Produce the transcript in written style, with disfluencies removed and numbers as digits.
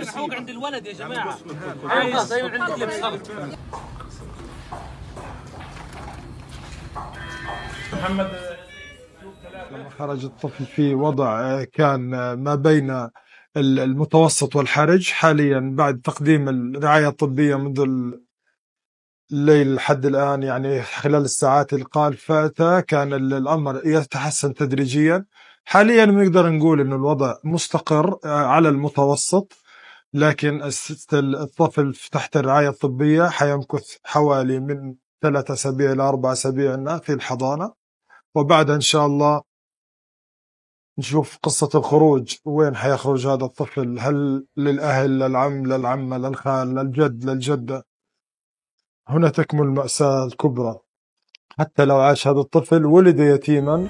فوق عند الولد يا جماعه. عندك لبس غلط. محمد لما خرج الطفل في وضع كان ما بين المتوسط والحرج. حاليا بعد تقديم الرعاية الطبية منذ الليل لحد الآن، يعني خلال الساعات الفاتة كان الأمر يتحسن تدريجيا. حاليا نقدر نقول إنه الوضع مستقر على المتوسط، لكن الطفل تحت الرعاية الطبية حيمكث حوالي من 3 أسابيع إلى 4 أسابيع في الحضانة، وبعدها إن شاء الله نشوف قصة الخروج، وين حيخرج هذا الطفل، هل للأهل، للعم، للعمة، للخال، للجد، للجدة. هنا تكمن المأساة الكبرى. حتى لو عاش هذا الطفل ولد يتيما